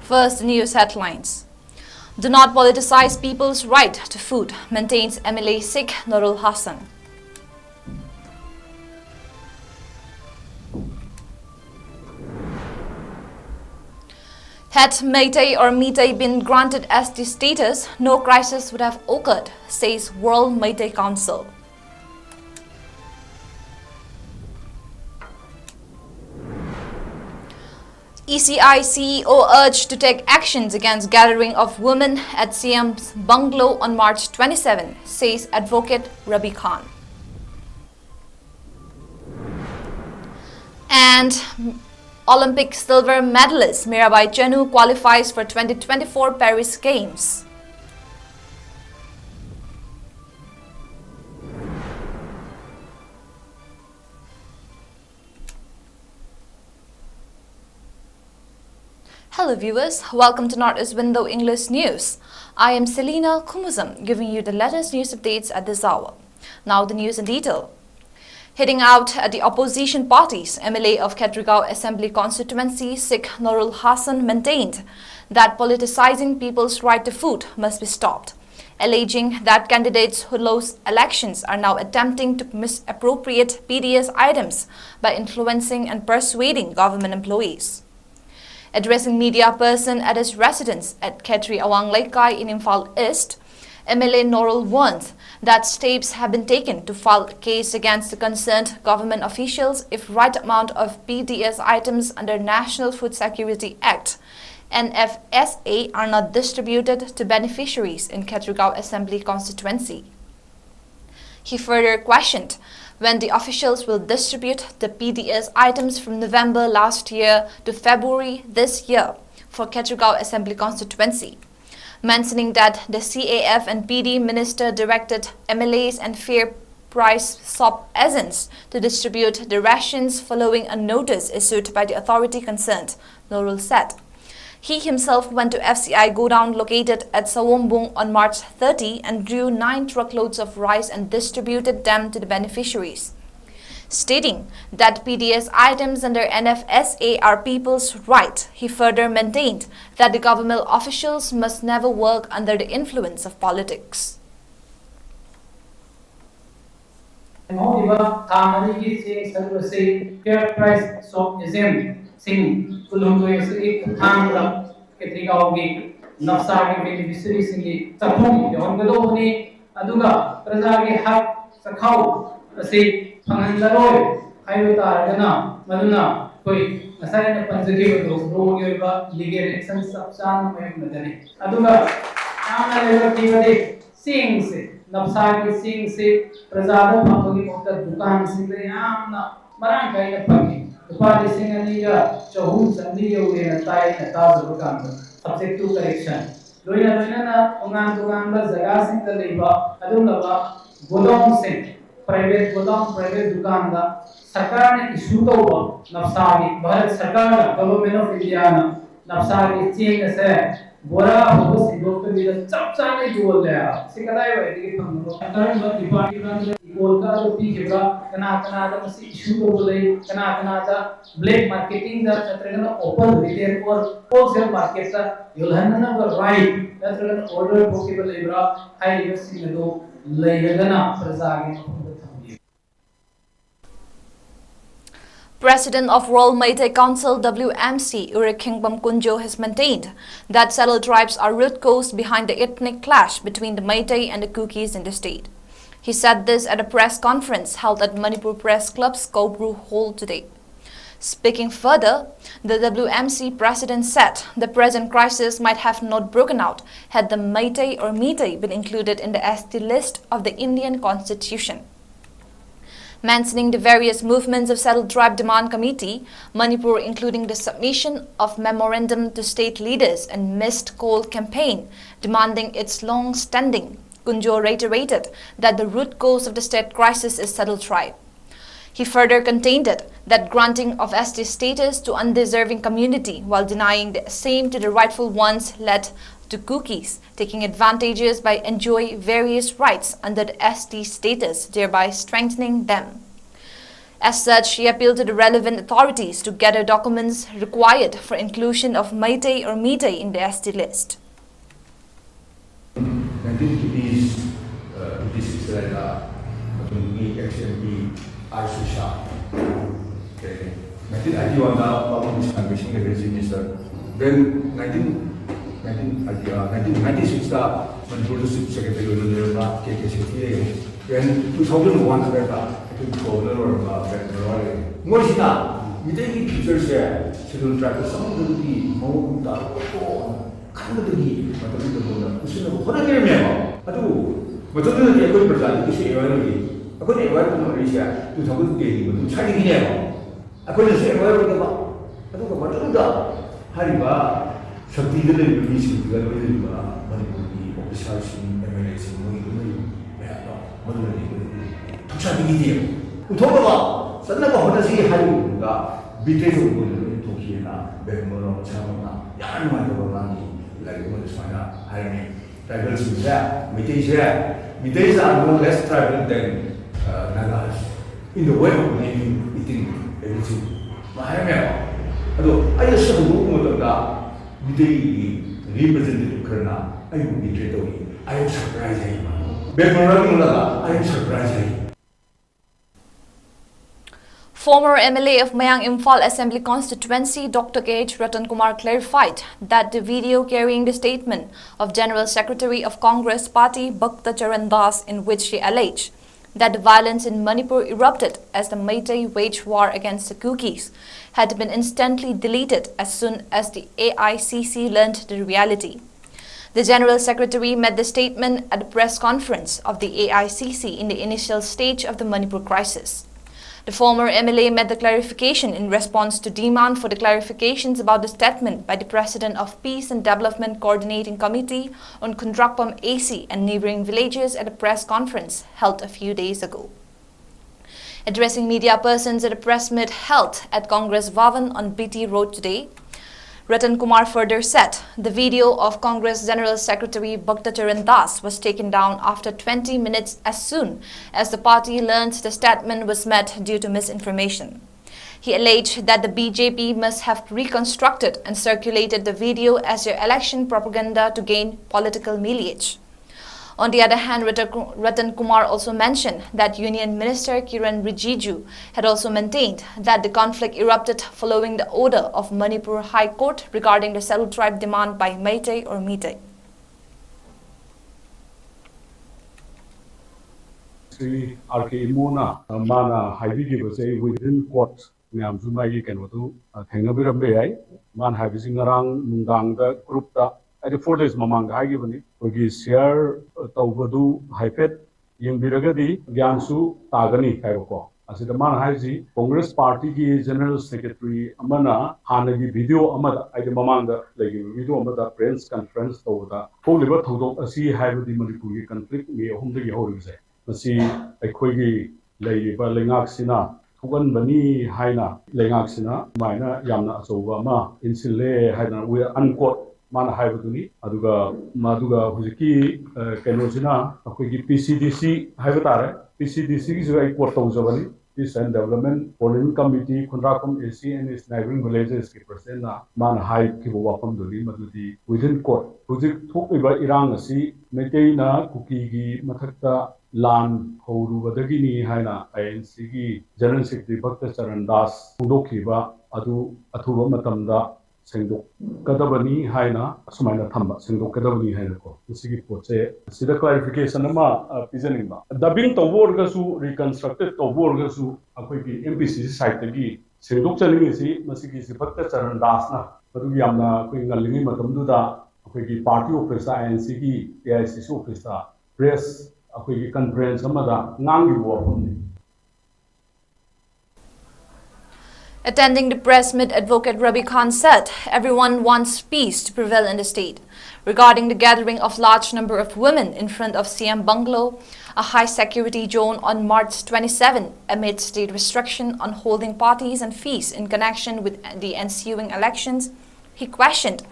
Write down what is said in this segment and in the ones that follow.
First, news headlines. Do not politicize people's right to food, maintains MLA Sikh Nurul Hassan. Had Meitei or Meitei been granted ST status, no crisis would have occurred, says World Meitei Council. ECI CEO urged to take actions against gathering of women at CM's bungalow on March 27, says Advocate Rabi Khan. And Olympic silver medalist Mirabai Chanu qualifies for 2024 Paris Games. Hello viewers, welcome to Northeast Window English News. I am CELINA 𝐋𝐢𝐯𝐶 giving you the latest news updates at this hour. Now the news in detail. Heading out at the opposition parties, MLA of 𝐶𝐤𝐰𝐬 Assembly Constituency Sikh Nurul Hassan maintained that politicizing people's right to food must be stopped, alleging that candidates who lost elections are now attempting to misappropriate PDS items by influencing and persuading government employees. Addressing media person at his residence at 𝐶𝐤𝐰𝐬 in Imphal East, MLA Nurul warned that steps have been taken to file a case against the concerned government officials if right amount of PDS items under National Food Security Act (NFSA) are not distributed to beneficiaries in 𝐶𝐤𝐰𝐬 Assembly Constituency. He further questioned when the officials will distribute the PDS items from November last year to February this year for 𝐶𝐤𝐰𝐬 Assembly Constituency, mentioning that the CAF and PD minister directed MLAs and fair price shop agents to distribute the rations following a notice issued by the authority concerned, Nurul said. He himself went to FCI godown located at Sawombung on March 30 and drew 9 truckloads of rice and distributed them to the beneficiaries. Stating that PDS items under NFSA are people's right, he further maintained that the government officials must never work under the influence of politics. Pangandaroi, Hayutaragana, Maduna, Koi, Nasana Panzaki, Roga, legal action, subsan, Madani. Aduna, Amana Tivade, sings it, Napsaki sings it, Prasada Pamaki of the Dukan Sindriana, Maranka in a Paki, the party Singania, Chahus and Neo in a tie and a thousand subject to correction. Luina, Ungan Tuganga, Zagas in the Liba, Adunava, Godong Sing. Private godown, private दुकान दा सरकार ने issue तो हुआ नफसागी भारत सरकार ना government of India ना नफसागी change से बोरा होगा सिंगों पे भी चपचा नहीं जोड़ लिया सिकदाई वाले के फंगो सरकार ने डिपार्टमेंट ने कोलका तो पी केवरा कना दा मसी इशू तो बोले कना दा ब्लैक मार्केटिंग दा चत्रगना ओपन रिटेल और होलसेल मार्केट दा युलहनना वर राइट चत्रगना ऑर्डर पॉसिबल इब्रा हाई रिवर्स में दो लेगना प्रजागे President of World Meitei Council WMC 𝐸𝐸 𝐶𝐤𝐰𝐬 has maintained that settled tribes are root cause behind the ethnic clash between the Meitei and the Kuki's in the state. He said this at a press conference held at Manipur Press Club's Cobru Hall today. Speaking further, the WMC president said the present crisis might have not broken out had the Meitei or Meitei been included in the ST list of the Indian Constitution. Mentioning the various movements of Settled Tribe Demand Committee, Manipur, including the submission of memorandum to state leaders and missed call campaign demanding its long-standing, 𝐶𝐤𝐯 reiterated that the root cause of the state crisis is Settled Tribe. He further contended that granting of ST status to undeserving community while denying the same to the rightful ones led to Kukis taking advantages by enjoy various rights under the ST status, thereby strengthening them. As such, he appealed to the relevant authorities to gather documents required for inclusion of Meitei or Meitei in the ST list. 1996 Manipur Chief Secretary KHUMUJAM when 2001 governor Moisina, we take pictures here, schedule track some of the Mount kind of the what are you but the good person is a couldn't ever reach 2000 Chinese. I couldn't say where we go. I don't know what to do. Hariba, Shakti release Manipuri, officers in MLAs in Modular. To talk about Sana Honasi Haruga, Beatrice of Tokiana, Bermoro, Chamana, Yanma, like Modisana, Harami, tribals with that, Meiteis are no less tribal than Nagas in the way of naming, eating everything. Although I just saw Meitei representative Kerna, I would be treated. I am surprised. I am surprised. Former MLA of Mayang Imphal Assembly Constituency, Dr. 𝐻𝐸𝐸 clarified that the video carrying the statement of General Secretary of Congress Party 𝐷𝐸𝐸 𝐷𝐸𝐸 in which she alleged that the violence in Manipur erupted as the Meitei waged war against the Kukis had been instantly deleted as soon as the AICC learned the reality. The General Secretary made the statement at the press conference of the AICC in the initial stage of the Manipur crisis. The former MLA made the clarification in response to demand for the clarifications about the statement by the President of Peace and Development Coordinating Committee on Kundrakpam AC and neighboring villages at a press conference held a few days ago. Addressing media persons at a press meet held at Congress Bhavan on BT Road today, Ratan Kumar further said the video of Congress General Secretary 𝐷𝐸𝐸 𝐷𝐸𝐸 was taken down after 20 minutes as soon as the party learned the statement was made due to misinformation. He alleged that the BJP must have reconstructed and circulated the video as their election propaganda to gain political mileage. On the other hand, Ratan Kumar also mentioned that Union Minister Kiren Rijiju had also maintained that the conflict erupted following the order of Manipur High Court regarding the settled tribe demand by Meitei or Meitei. 𝐶𝐸𝐯𝐞 mana ꯍꯥꯏꯕꯤꯈꯤꯕꯁꯦ within court ꯃꯌꯥꯝꯁꯨ ꯃꯥꯒꯤ ꯀꯩꯅꯣꯗꯨ ꯊꯦꯡꯅꯕꯤꯔꯝꯕ ꯌꯥꯏ ꯃꯥꯅ ꯍꯥꯏꯕꯁꯤ ꯉꯔꯥꯡ ꯅꯨꯡꯗꯥꯡꯗ ꯒ꯭ꯔꯨꯞꯇ 4 days ꯃꯃꯥꯡꯗ ꯍꯥꯏꯈꯤꯕꯅꯤ ꯑꯩꯈꯣꯏꯒꯤ ꯁꯤꯌꯔ ꯇꯧꯕꯗꯨ ꯍꯥꯏꯐꯦꯠ ꯌꯦꯡꯕꯤꯔꯒꯗꯤ ꯒ꯭ꯌꯥꯟꯁꯨ ꯇꯥꯒꯅꯤ ꯍꯥꯏꯕꯀꯣ ꯑꯁꯤꯗ ꯃꯥꯅ ꯍꯥꯏꯔꯤꯁꯤ ꯀꯣꯡꯒ꯭ꯔꯦꯁ ꯄꯥꯔꯇꯤꯒꯤ ꯖꯦꯅꯔꯦꯜ ꯁꯦꯀ꯭ꯔꯦꯇꯔꯤ ꯑꯃꯅ ꯍꯥꯟꯅꯒꯤ ꯚꯤꯗꯤꯑꯣ ꯑꯃꯗ ꯍꯥꯏꯗꯤ ꯃꯃꯥꯡꯗ ꯂꯩꯈꯤꯕ ꯚꯤꯗꯤꯑꯣ ꯑꯃꯗ ꯄ꯭ꯔꯦꯁ ꯀꯟꯐꯔꯦꯟꯁ ꯇꯧꯕꯗ ꯊꯣꯛꯂꯤꯕ ꯊꯧꯗꯣꯛ ꯑꯁꯤ ꯍꯥꯏꯕꯗꯤ ꯃꯅꯤꯄꯨꯔꯒꯤ ꯀꯟꯐ꯭ꯂꯤꯛ ꯃꯦ 3ꯗꯒꯤ ꯍꯧꯔꯤꯕꯁꯦ ꯃꯁꯤ ꯑꯩꯈꯣꯏꯒꯤ ꯂꯩꯔꯤꯕ ꯂꯩꯉꯥꯛꯁꯤꯅ ꯊꯣꯛꯍꯟꯕꯅꯤ ꯍꯥꯏꯅ ꯂꯩꯉꯥꯛꯁꯤꯅ ꯁꯨꯃꯥꯏꯅ ꯌꯥꯝꯅ ꯑꯆꯧꯕ ꯑꯃ ꯏꯟꯁꯤꯜꯂꯦ ꯍꯥꯏꯗꯅ ꯋꯤ ꯑꯟꯀꯣꯠ ꯃꯥꯅ ꯍꯥꯏꯕꯗꯨꯅꯤ ꯑꯗꯨꯒ ꯍꯧꯖꯤꯛꯀꯤ ꯀꯩꯅꯣꯁꯤꯅ ꯑꯩꯈꯣꯏꯒꯤ PCDC ꯍꯥꯏꯕ ꯇꯥꯔꯦ PCDCꯒꯤꯁꯨ ꯑꯩ ꯀꯣꯠ ꯇꯧꯖꯕꯅꯤ Peace and Development Coordinating Committee Kundrakpam AC and its neighboring villages की president मान हाई की वो वापम दोली मधुदी within court प्रोजेक्ट थोक इबा इरांग असी मेटे ना कुकी की मथक्ता लान होरू बदगी नी है ना ANC की जनरल सेक्रेटरी 𝐷𝐸𝐸 दास हुदो की बा अथुबा मतमदा सेंदो कदबनी है ना सुमाइना थम्बा सेंदो कदबनी है ना को इसी की पोचे सीधा क्लैरिफिकेशन नमा पिजनिंग बा डबिंग तोबोर गसु रिकंस्ट्रक्टेड तोबोर गसु अखोई की MPC साइट की सेंदो चलिंग सी मसी की 𝐷𝐸𝐸 दास ना मदु यामना कोई ngaliंगी मतमदुदा अखोई की पार्टी ऑफिस ANC की AICC ऑफिस प्रेस अखोई की conference अमदा ngangi wo apumni Attending the press meet, Advocate Rabi Khan said everyone wants peace to prevail in the state. Regarding the gathering of large number of women in front of CM bungalow, a high security zone on March 27 amid state restriction on holding parties and feasts in connection with the ensuing elections, he questioned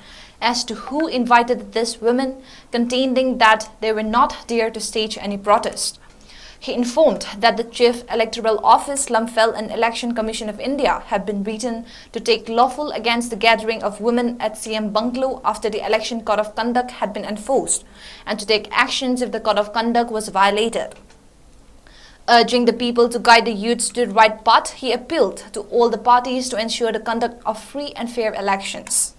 as to who invited these women, contending that they were not there to stage any protest. He informed that the Chief Electoral Office, Lumphel and Election Commission of India had been written to take lawful against the gathering of women at CM Bungalow after the election code of conduct had been enforced, and to take actions if the code of conduct was violated. Urging the people to guide the youths to the right path, he appealed to all the parties to ensure the conduct of free and fair elections.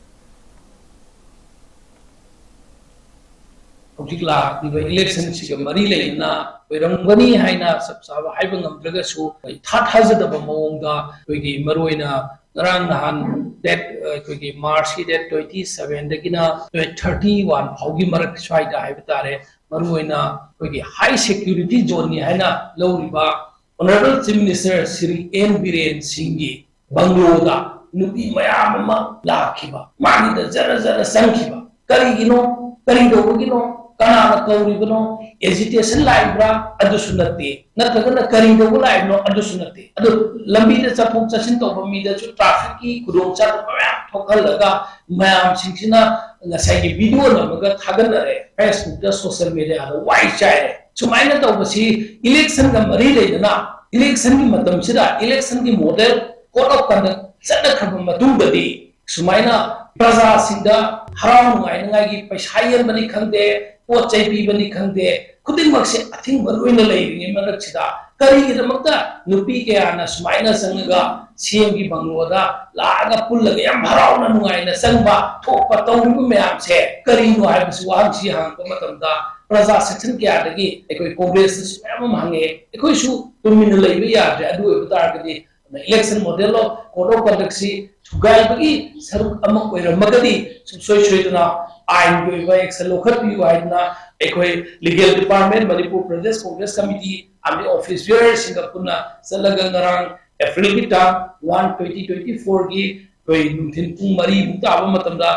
Election Mari Lena, Verangani Haina, Subsaba, Ibangam Dragasu, Tat Hazard of a Monga, Wiki Maruina, Narangahan, that Wiki Marshi, that 27, the Gina, 31, Hogi Marak Shaida, Habitare, Maruina, Wiki High Security Zone, Hana, Low Riba, Honorable Chief Minister Sri N. Biren Singhi, Bangloda, Nubi Mayama, Lakiba, Mani the Zara Sankiba, Karigino, Karidogino. Kana kauribano agitation laibra adu sunati natragana karidobu laibno adu sunati adu lambi da chapuk chasin to mi da chu traffic ki kudong chat ba thokhalaga mayam singsina ngasai ki video namaga thaganare Facebook da social media da wai chai sumaina to basi election ga mari leidana election ki matam sida election ki model code of conduct chada khaba matungadi sumaina praja sinda haram ngai ngai gi paisaiyan bani khangde What JP Bani Kande, couldn't wax I think we're going to lay in Malachida. Kari the Mata, Nupika, Smina Sanga, CMB Bangoda, Laga Pulagam, Harana Nuina, Sangba, Topa Tom say, Kari no have Swag Sihan, Komatamda, Praza Section Kiadagi, a Congress, Mamhange, a Kushu, Tuminalabia, Jadu with Darkadi, the election modelo, Kodo Conduxi, Tugai, Saru among Magadi, Soitana. I'm going to excel local legal department, Manipur Pradesh Congress Committee, and the office bearer Singapore, Salagangarang, Afrilita, 1/2024 gi, Mari Mutabamatanda,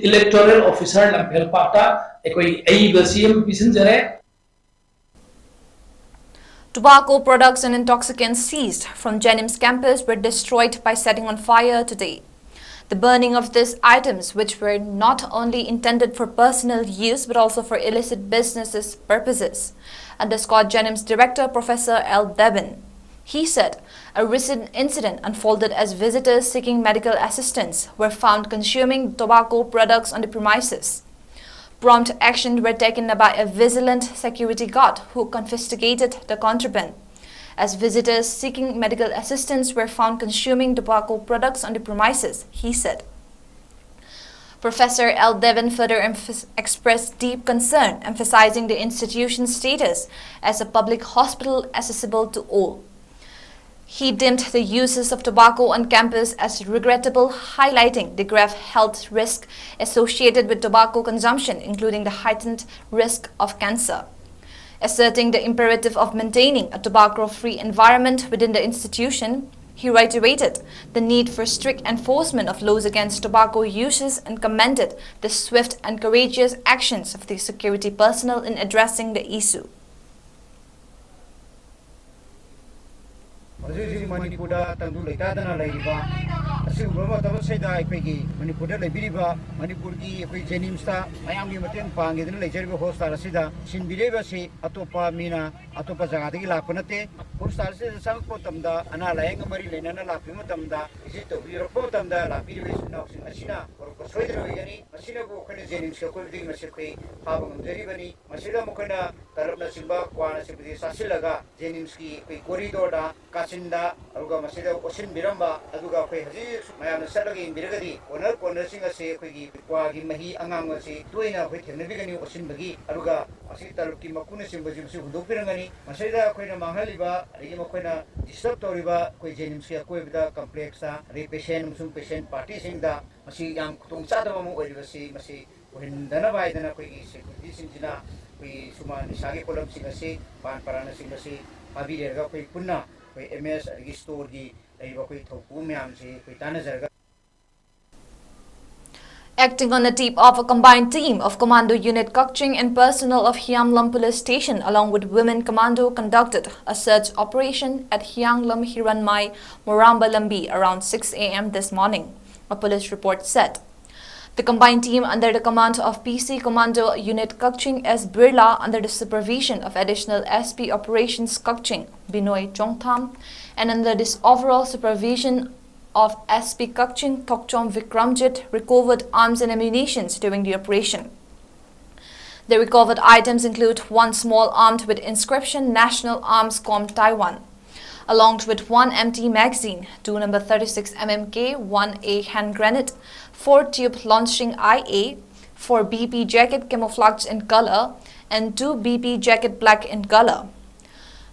electoral officer Lampel Pata, 𝐶𝐄𝐰𝐬 𝐁𝐫𝐴. Tobacco products and intoxicants seized from 𝐺𝐁𝐼𝐠 campus were destroyed by setting on fire today. The burning of these items, which were not only intended for personal use but also for illicit business purposes, underscored 𝐺𝐁𝐼𝐠 Director Professor L. Devin. He said a recent incident unfolded as visitors seeking medical assistance were found consuming tobacco products on the premises. Prompt action were taken by a vigilant security guard who confiscated the contraband, as visitors seeking medical assistance were found consuming tobacco products on the premises, he said. Professor L. Devin further expressed deep concern, emphasizing the institution's status as a public hospital accessible to all. He deemed the uses of tobacco on campus as regrettable, highlighting the grave health risk associated with tobacco consumption, including the heightened risk of cancer. Asserting the imperative of maintaining a tobacco-free environment within the institution, he reiterated the need for strict enforcement of laws against tobacco uses and commended the swift and courageous actions of the security personnel in addressing the issue. Manipur Manipurgi 𝐺𝐁𝐼𝐠 mayamgi mateng pangidna leijeriba hostar asida sinbireba si atopa mina atopa jagadagi lakpanate hostar se sangpo tamda ana layang mari lenana lakpi matamda isi to biro po tamda lakpi resuna asina korko soidra yani asina bo khane 𝐺𝐁𝐼𝐠 ko ding masirkai pabang deribani masila mukhana tarapna simba kwana sibdi sasilaga 𝐺𝐁𝐼𝐠 ki corridor da kasinda aruga masila osin biramba aduga haji mayamna salagi biragadi corner singa se khoi kwagi mahi angang se toina khoi thengnabigani osin bagi aruga asi taluki makuna simbaji su hudopirangani masaida khoina manghaliba agi makhoina disturb toriba khoi 𝐺𝐁𝐼𝐠 koi bida complex a patient party singda masi yang tongchada mamu oiribasi masi ohin dana baidana khoi security sinjina khoi suma nisagi kolam singa se pan parana singa se abirega khoi punna khoi ms agi store gi leiba khoi thopu myam se khoi tanajarga. Acting on the tip of a combined team of Commando Unit 𝐶𝐤𝐯 and personnel of Hianglam Police Station along with Women Commando conducted a search operation at Hianglam Hiranmai Moramba Lambi around 6 a.m. this morning, a police report said. The combined team under the command of PC Commando Unit 𝐋𝐢𝐯 𝐍𝐞𝐰𝐬 under the supervision of Additional SP Operations 𝐋𝐢𝐯 𝐵inoy Chongtham and under this overall supervision of SP 𝐋𝐢𝐯 𝐶𝐞 𝐍𝐞𝐰𝐬 recovered arms and ammunition during the operation. The recovered items include one small armed with inscription National Arms Com Taiwan, along with one empty magazine, two number 36mm K1A hand grenade, 4 tube launching IA, 4 BP jacket camouflaged in color, and 2 BP jacket black in color.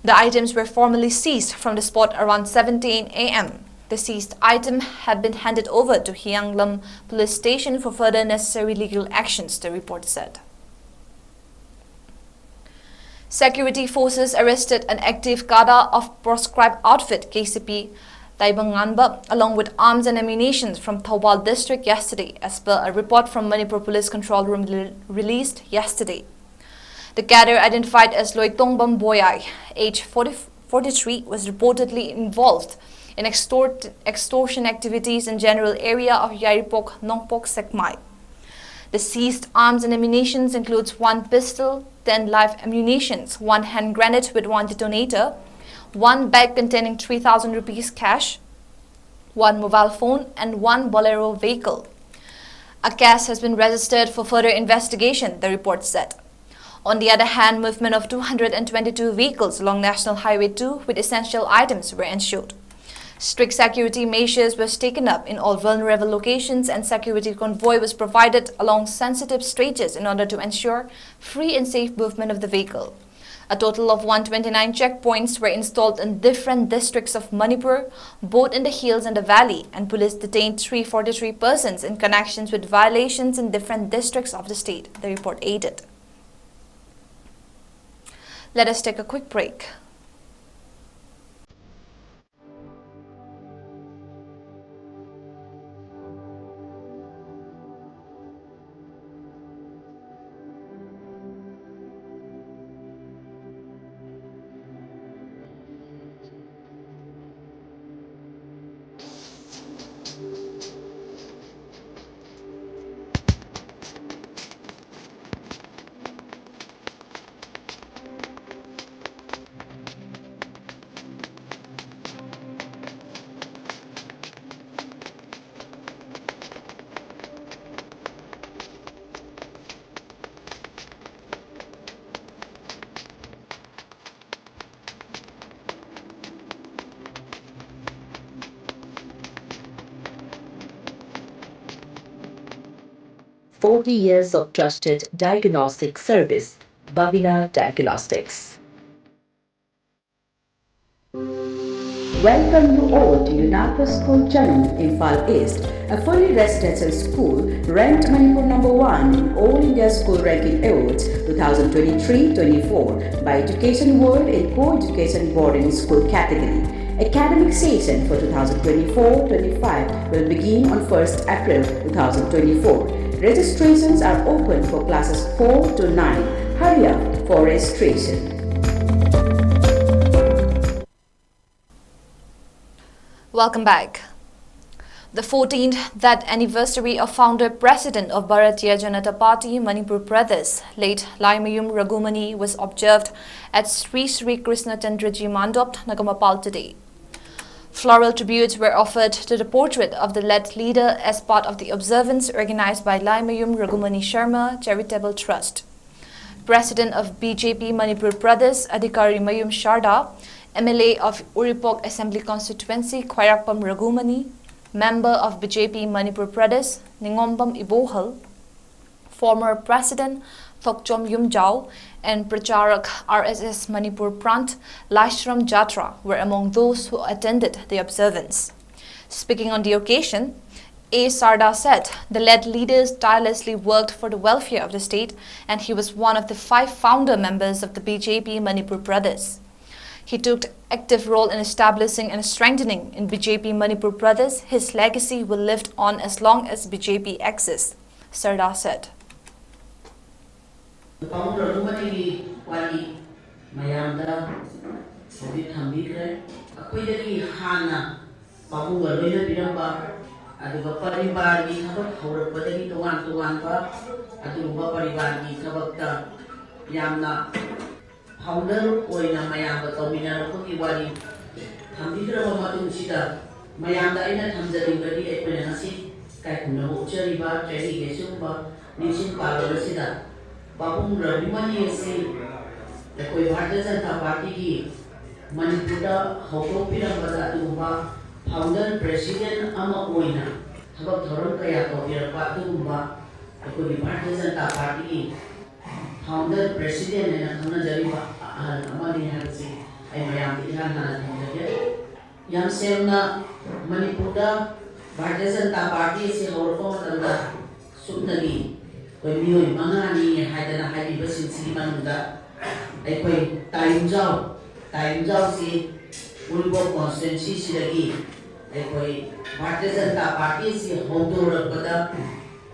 The items were formally seized from the spot around 17 a.m. The seized item had been handed over to Hyanglam Police Station for further necessary legal actions, the report said. Security forces arrested an active cadre of proscribed outfit KCP Taibanganba along with arms and ammunition from Thoubal district yesterday, as per a report from Manipur Police Control Room released yesterday. The cadre, identified as Loitongbam Boyai, age 43, was reportedly involved in extortion activities in general area of Yairipok, Nongpok, Sekmai. The seized arms and ammunition includes one pistol, 10 live ammunition, one hand grenade with one detonator, one bag containing 3,000 rupees cash, one mobile phone, and one Bolero vehicle. A case has been registered for further investigation, the report said. On the other hand, movement of 222 vehicles along National Highway 2 with essential items were ensured. Strict security measures were taken up in all vulnerable locations and security convoy was provided along sensitive stretches in order to ensure free and safe movement of the vehicle. A total of 129 checkpoints were installed in different districts of Manipur, both in the hills and the valley, and police detained 343 persons in connections with violations in different districts of the state, the report added. Let us take a quick break. Forty years of trusted diagnostic service, Bhavina Diagnostics. Welcome you all to 𝐿𝐴 Imphal East, a fully residential school ranked Manipur #1 in All India School Ranking Awards 2023-24 by Education World in Co-Education Boarding School category. Academic session for 2024-25 will begin on 1st April 2024. Registrations are open for classes 4 to 9. Hurry up for registration. Welcome back. The 14th that anniversary of founder president of Bharatiya Janata Party Manipur Pradesh, late 𝐿𝐴 𝐸𝐸 was observed at Sri Sri Krishna Chandraji Mandop, Nagamapal today. Floral tributes were offered to the portrait of the late leader as part of the observance organized by 𝐿𝐴 𝐸𝐸 Sharma Charitable Trust. President of BJP Manipur Pradesh, Adhikari Mayum Sharda, MLA of Uripok Assembly Constituency, Khwairapam Ragumani, member of BJP Manipur Pradesh, Ningombam Ibohal, former President 𝐶𝐞 𝐍𝐞𝐰𝐬 and Pracharak RSS Manipur Prant Laishram Jatra were among those who attended the observance. Speaking on the occasion, A. Sarda said the led leaders tirelessly worked for the welfare of the state and he was one of the 5 founder members of the BJP Manipur Pradesh. He took active role in establishing and strengthening in BJP Manipur Pradesh. His legacy will live on as long as BJP exists, Sarda said. aduga paribar gi thabak haurakpadagi towan-towanba aduga paribar gi thabakta yamna founder oina mayamba tawminarapagi wari thambikraba matungsida mayamda aina thamjaribadi aikoina ngasi kaikhumnabu uchariba delegation-ba nation parliament-sida babung Ravimani ase aikoi Bharatiya Janata Party gi Manipur hautopiramada aduga founder president ama oina thabak thoron kaya tawbirapa aduga aikoi Bharatiya Janata Party gi founder president ena khanajariba amani habsi ai mayam ihan hana thamjage yam semna Manipur Bharatiya Janata Party se horko matanda subnagi koi mioi mangani haidana haibi sinsi manunda ai koi time jao si ulbo constituency sidagi ai koi Bharatiya Janata Party se hodor pada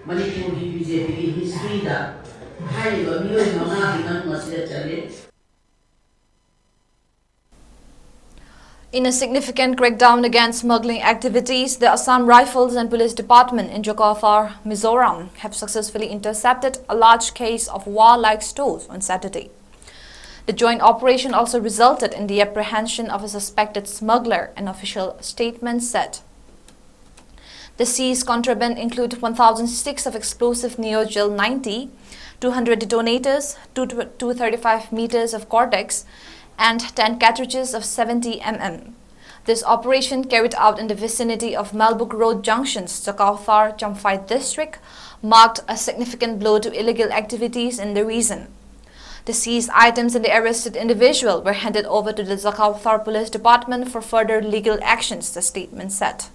Manipur ki BJP ki history da haiba mioi mangani man masida chale. In a significant crackdown against smuggling activities, the Assam Rifles and Police Department in 𝐍𝐶𝐰𝐬 Mizoram have successfully intercepted a large case of war-like stores on Saturday. The joint operation also resulted in the apprehension of a suspected smuggler, an official statement said. The seized contraband include 1,000 sticks of explosive Neo-Gel 90, 200 detonators, 235 meters of Cortex, and 10 cartridges of 70 mm. This operation, carried out in the vicinity of Malbuk Road Junction's Chakauthar Champhai district, marked a significant blow to illegal activities in the region. The seized items and the arrested individual were handed over to the Chakauthar Police Department for further legal actions, the statement said.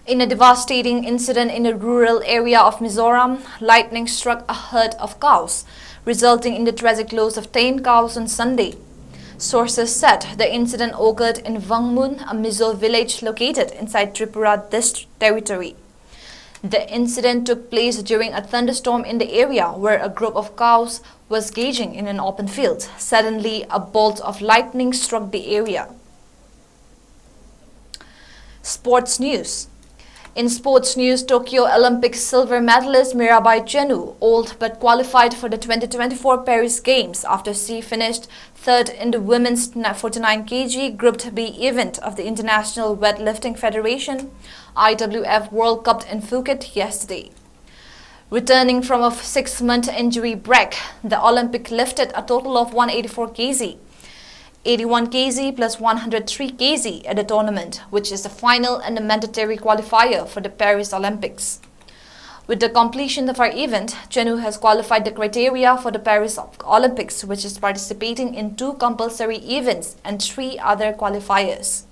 In a devastating incident in a rural area of Mizoram, lightning struck a herd of cows, resulting in the tragic loss of 10 cows on Sunday. Sources said the incident occurred in Wangmun, a Mizo village located inside Tripura district territory. The incident took place during a thunderstorm in the area where a group of cows was grazing in an open field. Suddenly, a bolt of lightning struck the area. Sports news. In sports news, Tokyo Olympics silver medalist Mirabai Chenu, old but qualified for the 2024 Paris Games after she finished third in the women's 49 kg Group B event of the International Weightlifting Federation IWF World Cup in Phuket yesterday. Returning from a 6-month injury break, the Olympic lifted a total of 184 kg. 81 kg plus 103 kg at the tournament, which is the final and the mandatory qualifier for the Paris Olympics. With the completion of our event, Chenu has qualified the criteria for the Paris Olympics, which is participating in 2 compulsory events and 3 other qualifiers.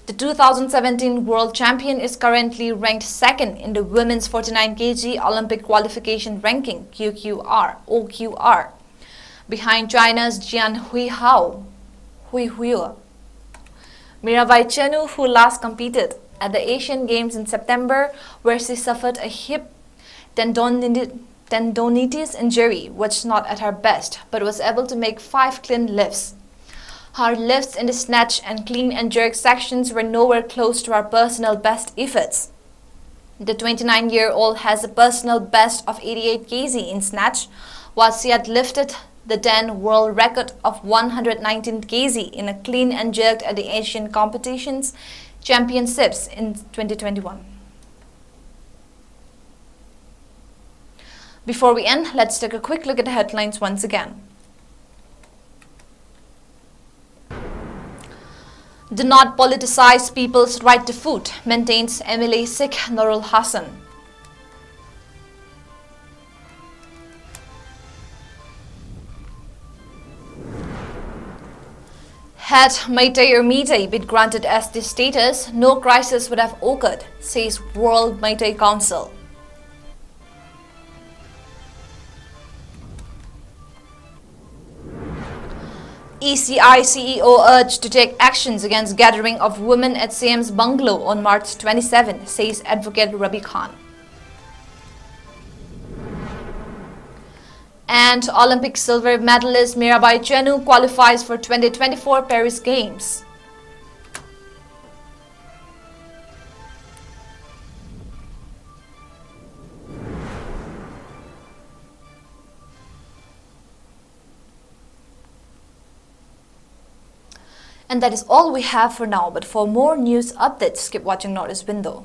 The 2017 world champion is currently ranked 2nd in the women's 49 kg Olympic qualification ranking OQR. Behind China's Jian Huihua. Mirabai Chenu, who last competed at the Asian Games in September, where she suffered a hip tendonitis injury, was not at her best, but was able to make 5 clean lifts. Her lifts in the snatch and clean and jerk sections were nowhere close to her personal best efforts. The 29-year-old has a personal best of 88 kg in snatch, while she had lifted the then world record of 119 kg in a clean and jerk at the Asian competitions championships in 2021. Before we end, let's take a quick look at the headlines once again. Do not politicize people's right to food, maintains MLA Sikh Nurul Hassan. Had Meitei or Meitei been granted SD status, no crisis would have occurred, says World Meitei Council. ECI CEO urged to take actions against gathering of women at CM's bungalow on March 27, says Advocate Rabi Khan. And Olympic silver medalist Mirabai Chenu qualifies for 2024 Paris Games. And that is all we have for now, but for more news updates, keep watching Northeast Window.